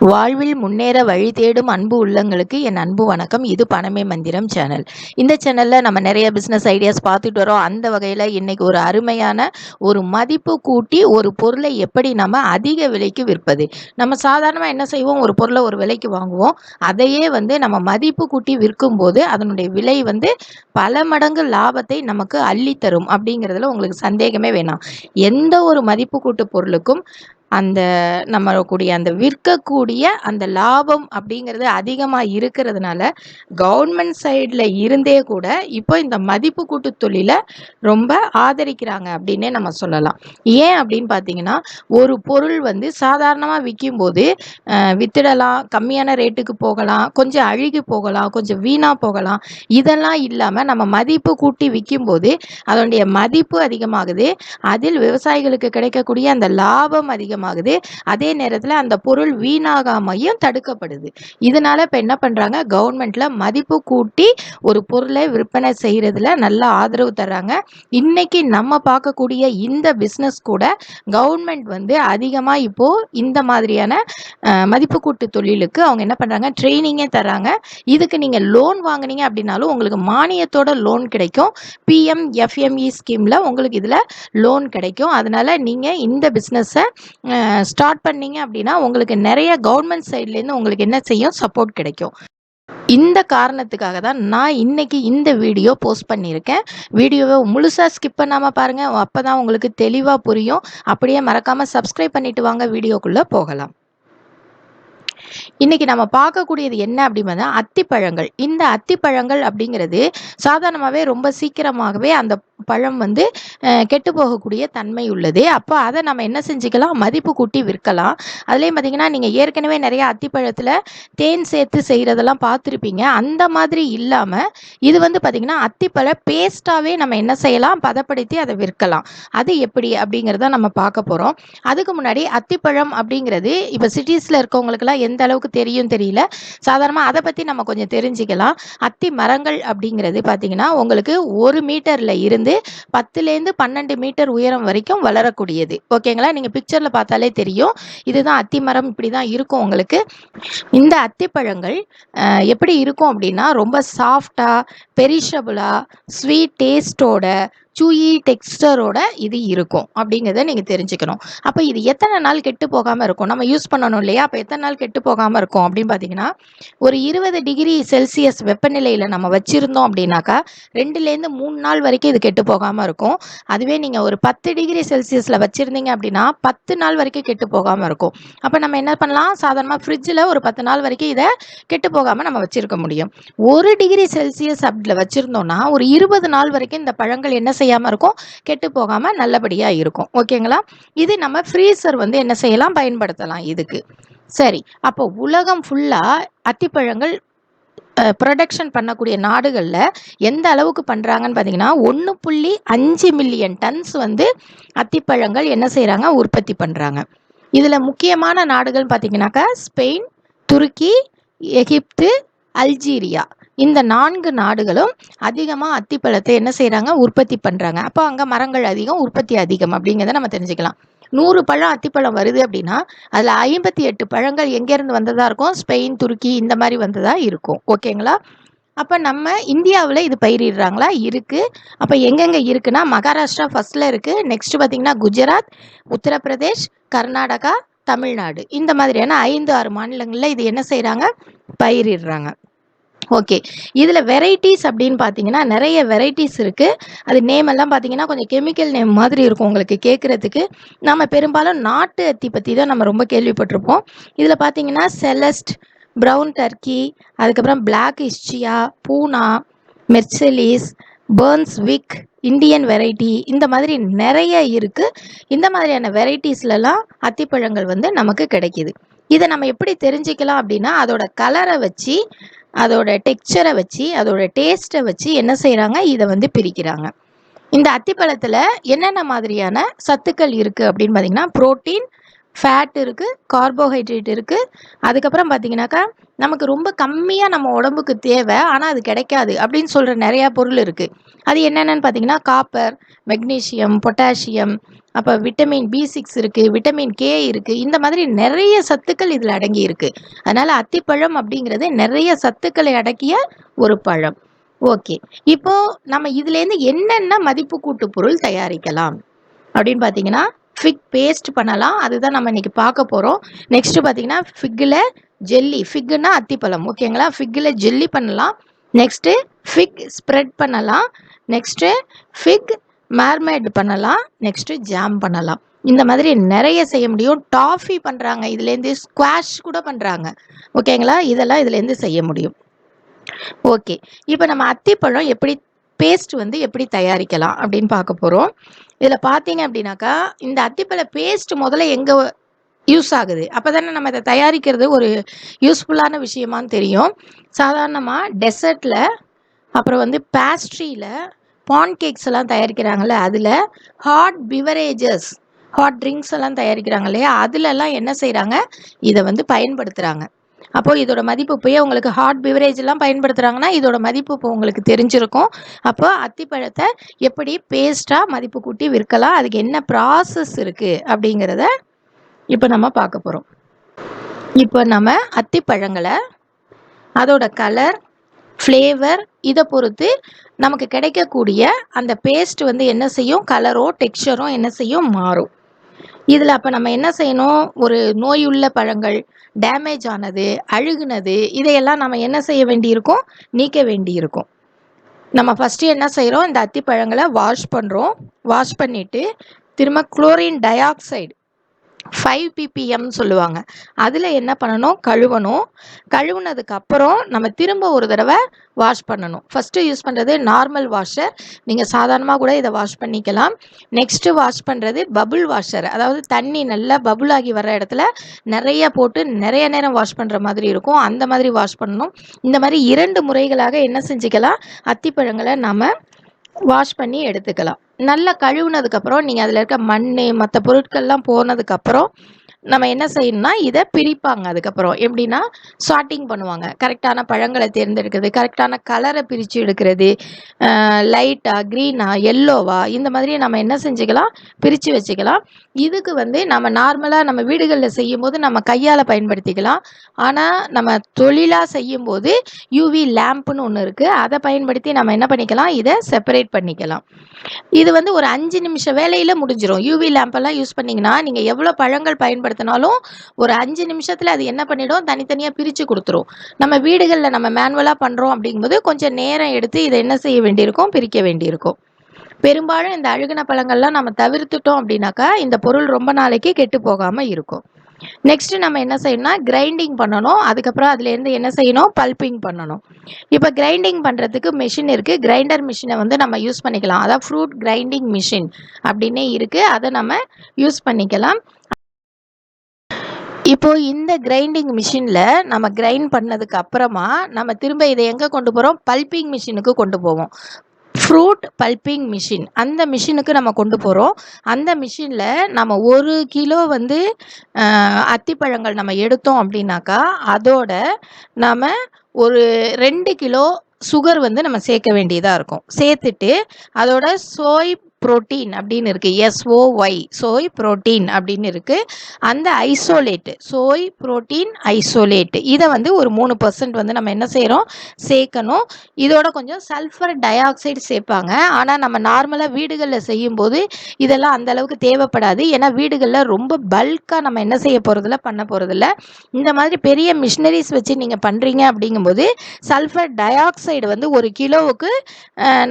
வாழ்வில் முன்னேற வழி தேடும் அன்பு உள்ளங்களுக்கு என் அன்பு வணக்கம். இது பணமே மந்திரம் சேனல். இந்த சேனலில் நம்ம நிறைய பிஸ்னஸ் ஐடியாஸ் பார்த்துட்டு வரோம். அந்த வகையில் இன்னைக்கு ஒரு அருமையான ஒரு மதிப்பு கூட்டி ஒரு பொருளை எப்படி நம்ம அதிக விலைக்கு விற்பது. நம்ம சாதாரணமாக என்ன செய்வோம், ஒரு பொருளை ஒரு விலைக்கு வாங்குவோம். அதையே நம்ம மதிப்பு கூட்டி விற்கும்போது அதனுடைய விலை பல மடங்கு லாபத்தை நமக்கு அள்ளித்தரும் அப்படிங்கிறதுல உங்களுக்கு சந்தேகமே வேணாம். எந்த ஒரு மதிப்பு கூட்டு பொருளுக்கும் அந்த நம்மளுடைய அந்த விற்கக்கூடிய அந்த லாபம் அப்படிங்கிறது அதிகமாக இருக்கிறதுனால கவர்மெண்ட் சைடில் இருந்தே கூட இப்போ இந்த மதிப்பு கூட்டு தொழிலை ரொம்ப ஆதரிக்கிறாங்க அப்படின்னே நம்ம சொல்லலாம். ஏன் அப்படின்னு பார்த்தீங்கன்னா, ஒரு பொருள் சாதாரணமாக விற்கும்போது வித்துடலாம், கம்மியான ரேட்டுக்கு போகலாம், கொஞ்சம் அழுகி போகலாம், கொஞ்சம் வீணாக போகலாம். இதெல்லாம் இல்லாமல் நம்ம மதிப்பு கூட்டி விற்கும்போது அதனுடைய மதிப்பு அதிகமாகுது, அதில் விவசாயிகளுக்கு கிடைக்கக்கூடிய அந்த லாபம் அதிகமாகுது, அதே நேரத்தில் அந்த பொருள் வீணாகாமையும் தடுக்கப்படுது. இதனால இப்போ என்ன பண்றாங்க, கவர்மெண்ட்ல மதிப்பு கூட்டி ஒரு பொருளை விற்பனை செய்யறதுல நல்ல ஆதரவு தர்றாங்க. இன்னைக்கு நம்ம பார்க்கக்கூடிய இந்த பிஸ்னஸ் கூட கவர்மெண்ட் அதிகமா இப்போ இந்த மாதிரியான மதிப்பு கூட்டு தொழிலுக்கு அவங்க என்ன பண்றாங்க, ட்ரைனிங்கே தர்றாங்க. இதுக்கு நீங்க லோன் வாங்குனீங்க அப்படின்னாலும் உங்களுக்கு மானியத்தோட லோன் கிடைக்கும். PMFME ஸ்கீம்ல உங்களுக்கு இதுல லோன் கிடைக்கும். அதனால நீங்க இந்த பிஸ்னஸை ஸ்டார்ட் பண்ணீங்க அப்படின்னா உங்களுக்கு நிறைய கவர்மெண்ட் சைட்லேருந்து உங்களுக்கு என்ன செய்யும், சப்போர்ட் கிடைக்கும். இந்த காரணத்துக்காக தான் நான் இன்னைக்கு இந்த வீடியோ போஸ்ட் பண்ணியிருக்கேன். வீடியோவை முழுசாக ஸ்கிப் பண்ணாமல் பாருங்கள், அப்போ தான் உங்களுக்கு தெளிவாக புரியும். அப்படியே மறக்காமல் சப்ஸ்கிரைப் பண்ணிட்டு வாங்க, வீடியோக்குள்ளே போகலாம். இன்னைக்கு நம்ம பார்க்கக்கூடியது என்ன அப்படின்னா அத்திப்பழங்கள். இந்த அத்திப்பழங்கள் அப்படிங்கிறது சாதாரணமாகவே ரொம்ப சீக்கிரமாகவே அந்த பழம் கெட்டு போகக்கூடிய தன்மை உள்ளது. அப்போ அதை நம்ம என்ன செஞ்சுக்கலாம், மதிப்பு கூட்டி விற்கலாம். அதுலேயும் பார்த்தீங்கன்னா நீங்கள் ஏற்கனவே நிறைய அத்திப்பழத்தில் தேன் சேர்த்து செய்கிறதெல்லாம் பார்த்துருப்பீங்க. அந்த மாதிரி இல்லாமல் இது பார்த்தீங்கன்னா அத்திப்பழ பேஸ்ட்டாகவே நம்ம என்ன செய்யலாம், பதப்படுத்தி அதை விற்கலாம். அது எப்படி அப்படிங்கிறத நம்ம பார்க்க போகிறோம். அதுக்கு முன்னாடி அத்திப்பழம் அப்படிங்கிறது இப்போ சிட்டிஸில் இருக்கவங்களுக்கெல்லாம் எந்த அளவுக்கு தெரியும் தெரியல. சாதாரணமாக அதை பற்றி நம்ம கொஞ்சம் தெரிஞ்சுக்கலாம். அத்தி மரங்கள் அப்படிங்கிறது பார்த்தீங்கன்னா உங்களுக்கு 1 மீட்டரில் இருந்து 10லேருந்து 12 மீட்டர் உயரம் வரைக்கும் வளரக்கூடியது. ஓகேங்களா, நீங்கள் பிக்சரில் பார்த்தாலே தெரியும். இதுதான் அத்தி மரம், இப்படி தான் இருக்கும் உங்களுக்கு. இந்த அத்திப்பழங்கள் எப்படி இருக்கும் அப்படின்னா ரொம்ப சாஃப்டாக, பெரிஷபிளாக, ஸ்வீட் டேஸ்டோட, சூயி டெக்ஸ்டரோட இது இருக்கும் அப்படிங்கிறத நீங்கள் தெரிஞ்சுக்கணும். அப்போ இது எத்தனை நாள் கெட்டு போகாமல் இருக்கும், நம்ம யூஸ் பண்ணணும் இல்லையா? அப்போ எத்தனை நாள் கெட்டு போகாமல் இருக்கும் அப்படின்னு பார்த்தீங்கன்னா, ஒரு 20 டிகிரி செல்சியஸ் வெப்பநிலையில் நம்ம வச்சுருந்தோம் அப்படின்னாக்கா 2லேருந்து 3 நாள் வரைக்கும் இது கெட்டு போகாமல் இருக்கும். அதுவே நீங்கள் ஒரு 10 டிகிரி செல்சியஸில் வச்சுருந்தீங்க அப்படின்னா 10 நாள் வரைக்கும் கெட்டு போகாமல் இருக்கும். அப்போ நம்ம என்ன பண்ணலாம், சாதாரணமாக ஃப்ரிட்ஜில் ஒரு 10 நாள் வரைக்கும் இதை கெட்டு போகாமல் நம்ம வச்சுருக்க முடியும். 1 டிகிரி செல்சியஸ் அப்படி வச்சுருந்தோம்னா ஒரு 20 நாள் வரைக்கும் இந்த பழங்கள் என்ன செய்யாமல் இருக்கும், கெட்டு போகாமல் நல்லபடியாக இருக்கும். ஓகேங்களா, இது நம்ம ஃப்ரீசர் என்ன செய்யலாம், பயன்படுத்தலாம் இதுக்கு. சரி, அப்போ உலகம் ஃபுல்லாக அத்திப்பழங்கள் ப்ரொடக்ஷன் பண்ணக்கூடிய நாடுகளில் எந்த அளவுக்கு பண்ணுறாங்கன்னு பார்த்தீங்கன்னா 1.5 மில்லியன் டன்ஸ் அத்திப்பழங்கள் என்ன செய்கிறாங்க, உற்பத்தி பண்ணுறாங்க. இதில் முக்கியமான நாடுகள் பார்த்தீங்கன்னாக்கா ஸ்பெயின், துருக்கி, எகிப்து, அல்ஜீரியா, இந்த 4 நாடுகளும் அதிகமாக அத்திப்பழத்தை என்ன செய்கிறாங்க, உற்பத்தி பண்ணுறாங்க. அப்போ அங்கே மரங்கள் அதிகம், உற்பத்தி அதிகம் அப்படிங்கிறத நம்ம தெரிஞ்சுக்கலாம். 100 பழம் அத்திப்பழம் வருது அப்படின்னா அதில் 58 பழங்கள் எங்கேருந்து வந்ததாக இருக்கும், ஸ்பெயின், துருக்கி இந்த மாதிரி வந்ததாக இருக்கும். ஓகேங்களா, அப்போ நம்ம இந்தியாவில் இது பயிரிடுறாங்களா, இருக்குது. அப்போ எங்கெங்கே இருக்குன்னா மகாராஷ்டிரா ஃபர்ஸ்ட்டில் இருக்குது. நெக்ஸ்ட் பார்த்திங்கன்னா குஜராத், உத்தரப்பிரதேஷ், கர்நாடகா, தமிழ்நாடு, இந்த மாதிரியான 5-6 மாநிலங்களில் இது என்ன செய்கிறாங்க, பயிரிடுறாங்க. ஓகே, இதில் வெரைட்டிஸ் அப்படின்னு பார்த்தீங்கன்னா நிறைய வெரைட்டிஸ் இருக்குது. அது நேம் எல்லாம் பார்த்தீங்கன்னா கொஞ்சம் கெமிக்கல் நேம் மாதிரி இருக்கும் உங்களுக்கு கேட்குறதுக்கு. நம்ம பெரும்பாலும் நாட்டு அத்தி பற்றி தான் நம்ம ரொம்ப கேள்விப்பட்டிருப்போம். இதில் பார்த்தீங்கன்னா செலஸ்ட், ப்ரௌன் டர்க்கி, அதுக்கப்புறம் பிளாக் இஸ்சியா, பூனா, மெர்சலிஸ், பர்ன்ஸ்விக், இந்தியன் வெரைட்டி, இந்த மாதிரி நிறைய இருக்குது. இந்த மாதிரியான வெரைட்டிஸ்லலாம் அத்திப்பழங்கள் நமக்கு கிடைக்கிது. இதை நம்ம எப்படி தெரிஞ்சுக்கலாம் அப்படின்னா அதோட கலரை வச்சு, அதோட டெக்ஸ்சரை வச்சு, அதோட டேஸ்ட்டை வச்சு என்ன செய்கிறாங்க, இதை பிரிக்கிறாங்க. இந்த அத்திப்பழத்தில் என்னென்ன மாதிரியான சத்துக்கள் இருக்குது அப்படின்னு பார்த்தீங்கன்னா புரோட்டீன், ஃபேட் இருக்குது, கார்போஹைட்ரேட் இருக்குது. அதுக்கப்புறம் பார்த்தீங்கன்னாக்கா நமக்கு ரொம்ப கம்மியாக நம்ம உடம்புக்கு தேவை, ஆனால் அது கிடைக்காது அப்படின்னு சொல்கிற நிறையா பொருள் இருக்குது. அது என்னென்னு பார்த்தீங்கன்னா காப்பர், மெக்னீஷியம், பொட்டாசியம், அப்போ விட்டமின் B6 இருக்குது, விட்டமின் K இருக்குது. இந்த மாதிரி நிறைய சத்துக்கள் இதில் அடங்கி இருக்குது. அதனால் அத்திப்பழம் அப்படிங்கிறது நிறைய சத்துக்களை அடக்கிய ஒரு பழம். ஓகே, இப்போ நம்ம இதுலேருந்து என்னென்ன மதிப்பு கூட்டு பொருள் தயாரிக்கலாம் அப்படின்னு பார்த்தீங்கன்னா ஃபிக் பேஸ்ட் பண்ணலாம். அதுதான் நம்ம இன்னைக்கு பார்க்க போகிறோம். நெக்ஸ்ட்டு பார்த்தீங்கன்னா ஃபிக்கில் ஜெல்லி, ஃபிக்குன்னா அத்திப்பழம், ஓகேங்களா? ஃபிக்கில் ஜெல்லி பண்ணலாம். நெக்ஸ்ட்டு ஃபிக் ஸ்ப்ரெட் பண்ணலாம். நெக்ஸ்ட்டு ஃபிக் மேர்மேட் பண்ணலாம். நெக்ஸ்ட்டு ஜாம் பண்ணலாம். இந்த மாதிரி நிறைய செய்ய முடியும். டாஃபி பண்ணுறாங்க, இதுலேருந்து ஸ்குவாஷ் கூட பண்ணுறாங்க, ஓகேங்களா? இதெல்லாம் இதுலேருந்து செய்ய முடியும். ஓகே, இப்போ நம்ம அத்திப்பழம் எப்படி பேஸ்ட் வந்து எப்படி தயாரிக்கலாம் அப்படின்னு பார்க்க போகிறோம். இதில் பார்த்தீங்க அப்படின்னாக்கா இந்த அத்திப்பழ பேஸ்ட் முதல்ல எங்கே யூஸ் ஆகுது, அப்போ தானே நம்ம இதை தயாரிக்கிறது ஒரு யூஸ்ஃபுல்லான விஷயமானு தெரியும். சாதாரணமாக டெசர்ட்டில், அப்புறம் வந்து பேஸ்ட்ரியில், பான் கேக்ஸ் எல்லாம் தயாரிக்கிறாங்கல்ல, அதில் ஹாட் பிவரேஜஸ், ஹாட் ட்ரிங்க்ஸ் எல்லாம் தயாரிக்கிறாங்க இல்லையா, அதிலெல்லாம் என்ன செய்கிறாங்க, இதை வந்து பயன்படுத்துகிறாங்க. அப்போது இதோட மதிப்பு இப்போயே உங்களுக்கு ஹாட் பிவரேஜெலாம் பயன்படுத்துகிறாங்கன்னா இதோட மதிப்பு இப்போ உங்களுக்கு தெரிஞ்சிருக்கும். அப்போ அத்திப்பழத்தை எப்படி பேஸ்ட்டாக மதிப்பு கூட்டி விற்கலாம், அதுக்கு என்ன ப்ராசஸ் இருக்குது அப்படிங்கிறத இப்போ நம்ம பார்க்க போகிறோம். இப்போ நம்ம அத்திப்பழங்களை அதோட கலர், ஃப்ளேவர் இதை பொறுத்து நமக்கு கிடைக்கக்கூடிய அந்த பேஸ்ட் வந்து என்ன செய்யும், கலரோ டெக்ஸ்சரோ என்ன செய்யும், மாறும். இதில் அப்போ நம்ம என்ன செய்யணும், ஒரு நோயுள்ள பழங்கள், டேமேஜ் ஆனது, அழுகுனது, இதையெல்லாம் நம்ம என்ன செய்ய வேண்டியிருக்கும், நீக்க வேண்டியிருக்கும். நம்ம ஃபஸ்ட்டு என்ன செய்கிறோம், இந்த அத்திப்பழங்களை வாஷ் பண்ணுறோம். வாஷ் பண்ணிவிட்டு திரும்ப குளோரின் டை ஆக்சைடு 5 ppm சொல்லுவாங்க, அதில் என்ன பண்ணணும், கழுவணும். கழுவுனதுக்கப்புறம் நம்ம திரும்ப ஒரு தடவை வாஷ் பண்ணணும். ஃபஸ்ட்டு யூஸ் பண்ணுறது நார்மல் வாஷர், நீங்கள் சாதாரணமாக கூட இதை வாஷ் பண்ணிக்கலாம். நெக்ஸ்ட்டு வாஷ் பண்ணுறது பபுள் வாஷர், அதாவது தண்ணி நல்லா பபுள் ஆகி வர இடத்துல நிறைய போட்டு நிறைய நேரம் வாஷ் பண்ணுற மாதிரி இருக்கும், அந்த மாதிரி வாஷ் பண்ணணும். இந்த மாதிரி 2 முறைகளாக என்ன செஞ்சுக்கலாம், அத்திப்பழங்களை நம்ம வாஷ் பண்ணி எடுத்துக்கலாம். நல்லா கழுவுனதுக்கப்புறம் நீங்கள் அதில் இருக்க மண் மற்ற பொருட்கள்லாம் போனதுக்கப்புறம் நம்ம என்ன செய்யணும்னா இதை பிரிப்பாங்க. அதுக்கப்புறம் எப்படின்னா சார்ட்டிங் பண்ணுவாங்க, கரெக்டான பழங்களை தேர்ந்தெடுக்கிறது, கரெக்டான கலரை பிரித்து எடுக்கிறது, லைட்டாக, க்ரீனாக, எல்லோவா, இந்த மாதிரி நம்ம என்ன செஞ்சுக்கலாம், பிரித்து வச்சுக்கலாம். இதுக்கு வந்து நம்ம நார்மலாக நம்ம வீடுகளில் செய்யும்போது நம்ம கையால் பயன்படுத்திக்கலாம். ஆனால் நம்ம தொழிலாக செய்யும்போது யூவி லேம்ப்னு ஒன்று இருக்குது, அதை பயன்படுத்தி நம்ம என்ன பண்ணிக்கலாம், இதை செப்பரேட் பண்ணிக்கலாம். இது வந்து ஒரு 5 நிமிஷம் வேலையில் முடிஞ்சிடும். யூவி லேம்பெல்லாம் யூஸ் பண்ணிங்கன்னா நீங்கள் எவ்வளோ பழங்கள் பயன்படுத்தினாலும் ஒரு 5 நிமிஷத்தில் அது என்ன பண்ணிடும், தனித்தனியாக பிரித்து கொடுத்துரும். நம்ம வீடுகளில் நம்ம மேனுவலாக பண்ணுறோம் அப்படிங்கும்போது கொஞ்சம் நேரம் எடுத்து இதை என்ன செய்ய வேண்டியிருக்கும், பிரிக்க வேண்டியிருக்கும். பெரும்பாலும் இந்த அழுகின பழங்கள்லாம் நம்ம தவிர்த்துட்டோம் அப்படின்னாக்கா இந்த பொருள் ரொம்ப நாளைக்கு கெட்டு போகாமல் இருக்கும். நெக்ஸ்ட்டு நம்ம என்ன செய்யணும்னா கிரைண்டிங் பண்ணணும். அதுக்கப்புறம் அதுலேருந்து என்ன செய்யணும், பல்பிங் பண்ணணும். இப்போ கிரைண்டிங் பண்ணுறதுக்கு மிஷின் இருக்குது, கிரைண்டர் மிஷினை வந்து நம்ம யூஸ் பண்ணிக்கலாம். அதாவது ஃப்ரூட் கிரைண்டிங் மிஷின் அப்படின்னே இருக்குது, அதை நம்ம யூஸ் பண்ணிக்கலாம். இப்போ இந்த கிரைண்டிங் மிஷினில் நம்ம கிரைண்ட் பண்ணதுக்கு அப்புறமா நம்ம திரும்ப இதை எங்கே கொண்டு போகிறோம், பல்பிங் மிஷினுக்கு கொண்டு போவோம். ஃப்ரூட் பல்பிங் மிஷின், அந்த மிஷினுக்கு நம்ம கொண்டு போகிறோம். அந்த மிஷினில் நம்ம 1 கிலோ வந்து அத்திப்பழங்கள் நம்ம எடுத்தோம் அப்படின்னாக்கா அதோட நம்ம ஒரு 2 கிலோ சுகர் வந்து நம்ம சேர்க்க வேண்டியதாக இருக்கும். சேர்த்துட்டு அதோட சோய் புரோட்டீன் அப்படின்னு இருக்குது, SOY, சோய் புரோட்டீன் அப்படின்னு இருக்குது. அந்த ஐசோலேட்டு, சோய் புரோட்டீன் ஐசோலேட், இதை வந்து ஒரு 3% வந்து நம்ம என்ன செய்கிறோம், சேர்க்கணும். இதோட கொஞ்சம் சல்ஃபர் டை ஆக்சைடு சேர்ப்பாங்க. ஆனால் நம்ம நார்மலாக வீடுகளில் செய்யும்போது இதெல்லாம் அந்த அளவுக்கு தேவைப்படாது. ஏன்னா வீடுகளில் ரொம்ப பல்காக நம்ம என்ன செய்ய போகிறதில்ல, பண்ண போகிறதில்ல. இந்த மாதிரி பெரிய மிஷினரிஸ் வச்சு நீங்கள் பண்ணுறீங்க அப்படிங்கும்போது சல்ஃபர் டை ஆக்சைடு வந்து 1 கிலோவுக்கு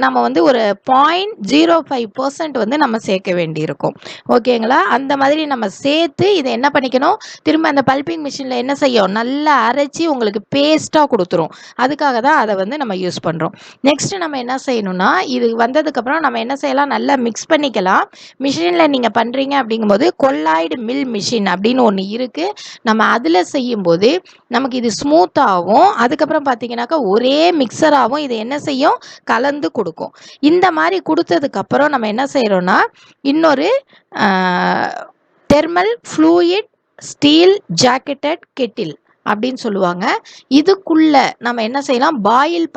நம்ம வந்து ஒரு 0.05% வந்து நம்ம சேர்க்க வேண்டியிருக்கும், ஓகேங்களா? அந்த மாதிரி நம்ம சேர்த்து இதை என்ன பண்ணிக்கணும், திரும்ப அந்த பல்பிங் மிஷினில் என்ன செய்யும், நல்லா அரைச்சி உங்களுக்கு பேஸ்ட்டாக கொடுத்துரும். அதுக்காக தான் அதை வந்து நம்ம யூஸ் பண்ணுறோம். நெக்ஸ்ட்டு நம்ம என்ன செய்யணும்னா இது வந்ததுக்கப்புறம் நம்ம என்ன செய்யலாம், நல்லா மிக்ஸ் பண்ணிக்கலாம். மிஷினில் நீங்கள் பண்ணுறீங்க அப்படிங்கும்போது கொல்லாய்டு மில் மிஷின் அப்படின்னு ஒன்று இருக்குது. நம்ம அதில் செய்யும்போது நமக்கு இது ஸ்மூத்தாகவும் அதுக்கப்புறம் பார்த்தீங்கன்னாக்கா ஒரே மிக்சராகவும் இதை என்ன செய்யும், கலந்து கொடுக்கும். இந்த மாதிரி கொடுத்ததுக்கப்புறம் நம்ம என்ன செய்கிறோன்னா இன்னொரு தெர்மல் ஃப்ளூயிட் ஸ்டீல் ஜாக்கெட்டட் கெட்டில் அப்படின்னு சொல்லுவாங்க. இதுக்குள்ள நம்ம என்ன செய்யலாம், பாயில்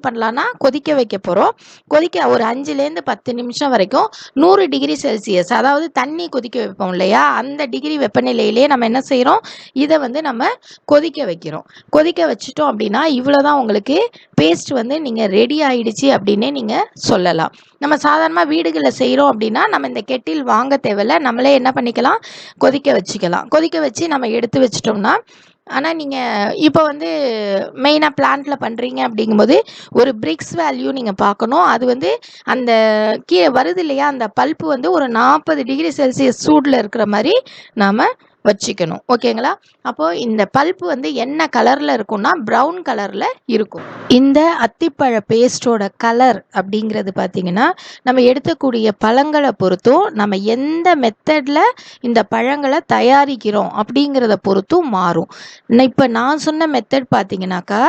பண்ணலாம்னா கொதிக்க வைக்க போகிறோம். கொதிக்க ஒரு 5லேருந்து 10 நிமிஷம் வரைக்கும் 100 டிகிரி செல்சியஸ், அதாவது தண்ணி கொதிக்க வைப்போம் இல்லையா, அந்த டிகிரி வெப்பநிலையிலே நம்ம என்ன செய்கிறோம், இதை வந்து நம்ம கொதிக்க வைக்கிறோம். கொதிக்க வச்சிட்டோம் அப்படின்னா இவ்வளோதான் உங்களுக்கு பேஸ்ட் வந்து நீங்கள் ரெடி ஆயிடுச்சு அப்படின்னே நீங்கள் சொல்லலாம். நம்ம சாதாரணமாக வீடுகளில் செய்கிறோம் அப்படின்னா நம்ம இந்த கெட்டில் வாங்க தேவையில்ல, நம்மளே என்ன பண்ணிக்கலாம், கொதிக்க வச்சுக்கலாம். கொதிக்க வச்சு நம்ம எடுத்து வச்சிட்டோம்னா, ஆனால் நீங்கள் இப்போ வந்து மெயினாக பிளான்ட்டில் பண்ணுறீங்க அப்படிங்கும்போது ஒரு பிரிக்ஸ் வேல்யூ நீங்கள் பார்க்கணும். அது வந்து அந்த கீழே வருது இல்லையா, அந்த பல்ப்பு வந்து ஒரு 40 டிகிரி செல்சியஸ் சூடில் இருக்கிற மாதிரி நாம் வச்சுக்கணும். ஓகேங்களா? அப்போது இந்த பல்ப்பு வந்து என்ன கலரில் இருக்கும்னா ப்ரௌன் கலரில் இருக்கும். இந்த அத்திப்பழ பேஸ்டோட கலர் அப்படிங்கிறது பார்த்திங்கன்னா நம்ம எடுக்கக்கூடிய பழங்களை பொறுத்தும், நம்ம எந்த மெத்தடில் இந்த பழங்களை தயாரிக்கிறோம் அப்படிங்கிறத பொறுத்தும் மாறும். இப்போ நான் சொன்ன மெத்தட் பார்த்திங்கனாக்கா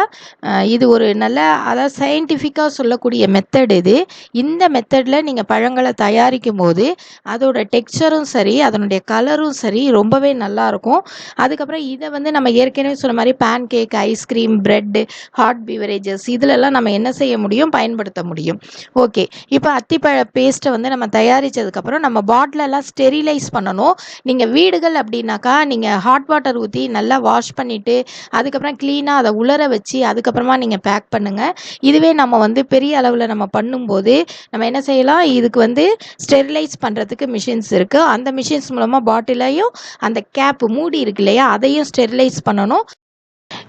இது ஒரு நல்ல, அதாவது சயின்டிஃபிக்காக சொல்லக்கூடிய மெத்தட் இது. இந்த மெத்தடில் நீங்கள் பழங்களை தயாரிக்கும் போது அதோட டெக்ஸ்சரும் சரி, அதனுடைய கலரும் சரி ரொம்பவே நல்லாயிருக்கும். அதுக்கப்புறம் இதை வந்து நம்ம ஏற்கனவே சொன்ன மாதிரி pancake, ice cream, bread, hot beverages இதிலெல்லாம் நம்ம என்ன செய்ய முடியும், பயன்படுத்த முடியும். ஓகே, இப்போ அத்திப்பழ பேஸ்ட்டை வந்து நம்ம தயாரித்ததுக்கப்புறம் நம்ம பாட்டிலெல்லாம் ஸ்டெரிலைஸ் பண்ணணும். நீங்கள் வீடுகள் அப்படின்னாக்கா நீங்கள் ஹாட் வாட்டர் ஊற்றி நல்லா வாஷ் பண்ணிவிட்டு அதுக்கப்புறம் க்ளீனாக அதை உலர வச்சு அதுக்கப்புறமா நீங்கள் பேக் பண்ணுங்கள். இதுவே நம்ம வந்து பெரிய அளவில் நம்ம பண்ணும்போது நம்ம என்ன செய்யலாம், இதுக்கு வந்து ஸ்டெரிலைஸ் பண்ணுறதுக்கு மிஷின்ஸ் இருக்குது. அந்த மிஷின்ஸ் மூலமாக பாட்டிலையும் அந்த கேப் மூடி இருக்கு இல்லையா, அதையும் ஸ்டெரிலைஸ் பண்ணணும்.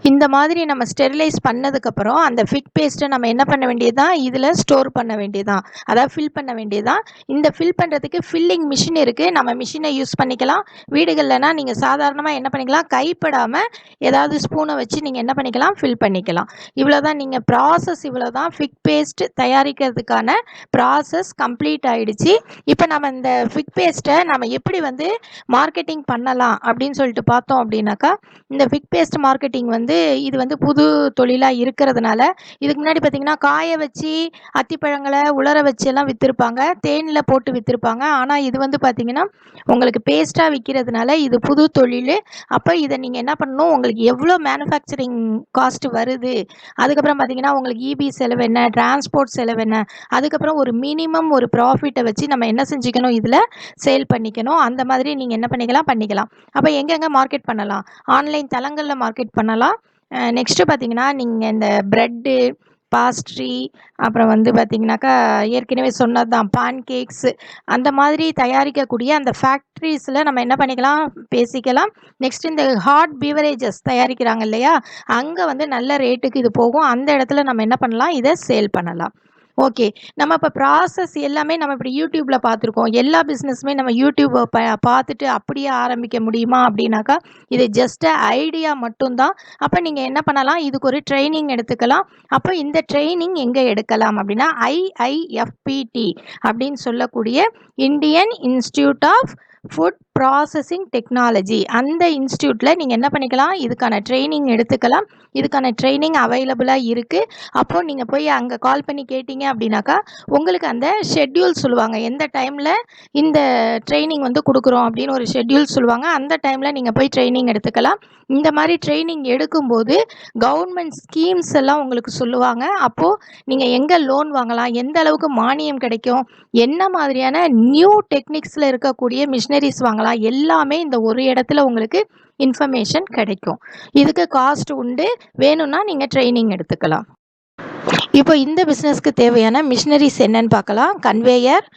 இந்த மாதிரி நம்ம ஸ்டெரிலைஸ் பண்ணதுக்கப்புறம் அந்த ஃபிக் பேஸ்ட்டை நம்ம என்ன பண்ண வேண்டியதுதான், இதில் ஸ்டோர் பண்ண வேண்டியதான், அதாவது ஃபில் பண்ண வேண்டியதான். இந்த ஃபில் பண்ணுறதுக்கு ஃபில்லிங் மிஷின் இருக்குது, நம்ம மிஷினை யூஸ் பண்ணிக்கலாம். வீடுகள்லனா நீங்கள் சாதாரணமாக என்ன பண்ணிக்கலாம், கைப்படாமல் ஏதாவது ஸ்பூனை வச்சு நீங்கள் என்ன பண்ணிக்கலாம், ஃபில் பண்ணிக்கலாம். இவ்வளோதான் நீங்கள் ப்ராசஸ், இவ்வளோதான் ஃபிக் பேஸ்ட் தயாரிக்கிறதுக்கான ப்ராசஸ் கம்ப்ளீட் ஆகிடுச்சு. இப்போ நம்ம இந்த ஃபிக் பேஸ்ட்டை நம்ம எப்படி வந்து மார்க்கெட்டிங் பண்ணலாம் அப்படின்னு சொல்லிட்டு பார்த்தோம் அப்படின்னாக்கா, இந்த ஃபிக் பேஸ்ட் மார்க்கெட்டிங் வந்து இது வந்து புது தொழிலாக இருக்கிறதுனால, இதுக்கு முன்னாடி பார்த்திங்கன்னா காய வச்சு அத்திப்பழங்களை உலர வச்சு எல்லாம் விற்றுருப்பாங்க, தேனில் போட்டு விற்றுருப்பாங்க. ஆனால் இது வந்து பார்த்திங்கன்னா உங்களுக்கு பேஸ்ட்டாக விற்கிறதுனால இது புது தொழில். அப்போ இதை நீங்கள் என்ன பண்ணணும், உங்களுக்கு எவ்வளோ மேனுஃபேக்சரிங் காஸ்ட் வருது, அதுக்கப்புறம் பார்த்திங்கன்னா உங்களுக்கு இபி செலவு என்ன, டிரான்ஸ்போர்ட் செலவு என்ன, அதுக்கப்புறம் ஒரு மினிமம் ஒரு ப்ராஃபிட்டை வச்சு நம்ம என்ன செஞ்சுக்கணும், இதில் சேல் பண்ணிக்கணும். அந்த மாதிரி நீங்கள் என்ன பண்ணிக்கலாம். அப்போ எங்கெங்கே மார்க்கெட் பண்ணலாம், ஆன்லைன் தளங்களில் மார்க்கெட் பண்ணலாம். நெக்ஸ்ட்டு பார்த்திங்கன்னா நீங்கள் இந்த ப்ரெட்டு, பாஸ்ட்ரி, அப்புறம் வந்து பார்த்திங்கனாக்கா ஏற்கனவே சொன்னது தான் பான் கேக்ஸு, அந்த மாதிரி தயாரிக்கக்கூடிய அந்த ஃபேக்ட்ரிஸில் நம்ம என்ன பண்ணிக்கலாம், பேசிக்கலாம். நெக்ஸ்ட் இந்த ஹாட் பீவரேஜஸ் தயாரிக்கிறாங்க இல்லையா, அங்கே வந்து நல்ல ரேட்டுக்கு இது போகும். அந்த இடத்துல நம்ம என்ன பண்ணலாம், இதை சேல் பண்ணலாம். ஓகே, நம்ம இப்போ ப்ராசஸ் எல்லாமே நம்ம இப்படி யூடியூப்பில் பார்த்துருக்கோம். எல்லா பிஸ்னஸுமே நம்ம யூடியூப்பை பார்த்துட்டு அப்படியே ஆரம்பிக்க முடியுமா அப்படின்னாக்கா, இது ஜஸ்ட்டு ஐடியா மட்டும்தான். அப்போ நீங்கள் என்ன பண்ணலாம், இதுக்கு ஒரு ட்ரைனிங் எடுத்துக்கலாம். அப்போ இந்த ட்ரைனிங் எங்கே எடுக்கலாம் அப்படின்னா, IIFPT அப்படின்னு சொல்லக்கூடிய Indian Institute of Food Processing Technology, அந்த இன்ஸ்டியூட்டில் நீங்கள் என்ன பண்ணிக்கலாம், இதுக்கான ட்ரைனிங் எடுத்துக்கலாம். இதுக்கான ட்ரைனிங் அவைலபிளாக இருக்குது. அப்போது நீங்கள் போய் அங்கே கால் பண்ணி கேட்டிங்க அப்படின்னாக்கா உங்களுக்கு அந்த ஷெட்யூல் சொல்லுவாங்க, எந்த டைமில் இந்த ட்ரைனிங் வந்து கொடுக்குறோம் அப்படின்னு ஒரு ஷெட்யூல் சொல்லுவாங்க. அந்த டைமில் நீங்கள் போய் ட்ரைனிங் எடுத்துக்கலாம். இந்த மாதிரி ட்ரைனிங் எடுக்கும்போது கவர்மெண்ட் ஸ்கீம்ஸ் எல்லாம் உங்களுக்கு சொல்லுவாங்க. அப்போது நீங்கள் எங்கே லோன் வாங்கலாம், எந்த அளவுக்கு மானியம் கிடைக்கும், என்ன மாதிரியான நியூ டெக்னிக்ஸில் இருக்கக்கூடிய மிஷினரிஸ் வாங்கலாம், எல்லாமே இந்த ஒரு இடத்துல உங்களுக்கு இன்ஃபர்மேஷன் கிடைக்கும். இதுக்கு காஸ்ட் உண்டு, வேணும்னா நீங்கள் ட்ரைனிங் எடுத்துக்கலாம். இப்போ இந்த பிஸ்னஸ்க்கு தேவையான மிஷினரிஸ் என்னன்னு பார்க்கலாம். Conveyor,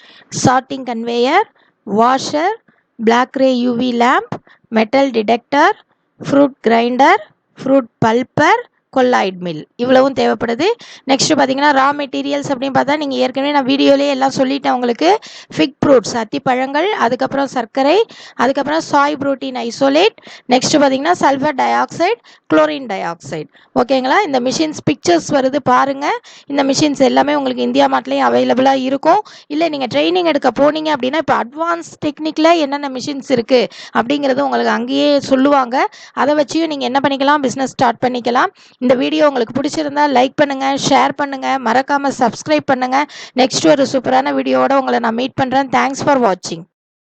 sorting conveyor, washer, black ray UV lamp, metal detector, fruit grinder, fruit pulper, colloid mill, இவ்வளவும் தேவைப்படுது. நெக்ஸ்ட்டு பார்த்தீங்கன்னா ரா மெட்டீரியல்ஸ் அப்படின்னு பார்த்தா நீங்கள் ஏற்கனவே நான் வீடியோலேயே எல்லாம் சொல்லிட்டேன் உங்களுக்கு. ஃபிக் ஃப்ரூட்ஸ் அத்திப்பழங்கள், அதுக்கப்புறம் சர்க்கரை, அதுக்கப்புறம் சாய் புரோட்டீன் ஐசோலேட், நெக்ஸ்ட்டு பார்த்தீங்கன்னா sulphur di oxide, chlorine di oxide. ஓகேங்களா? இந்த மிஷின்ஸ் பிக்சர்ஸ் வருது பாருங்கள். இந்த மிஷின்ஸ் எல்லாமே உங்களுக்கு இந்தியா மார்ட்லேயும் அவைலபிளாக இருக்கும். இல்லை நீங்கள் ட்ரைனிங் எடுக்க போனீங்க அப்படின்னா இப்போ அட்வான்ஸ் டெக்னிக்கில் என்னென்ன மிஷின்ஸ் இருக்குது அப்படிங்கிறது உங்களுக்கு அங்கேயே சொல்லுவாங்க. அதை வச்சியும் நீங்கள் என்ன பண்ணிக்கலாம், பிஸ்னஸ் ஸ்டார்ட் பண்ணிக்கலாம். இந்த வீடியோ உங்களுக்கு பிடிச்சிருந்தா லைக் பண்ணுங்கள், ஷேர் பண்ணுங்கள், மறக்காமல் சப்ஸ்கிரைப் பண்ணுங்கள். நெக்ஸ்ட் ஒரு சூப்பரான வீடியோவோட உங்களை நான் மீட் பண்ணுறேன். தேங்க்ஸ் ஃபார் வாட்சிங்.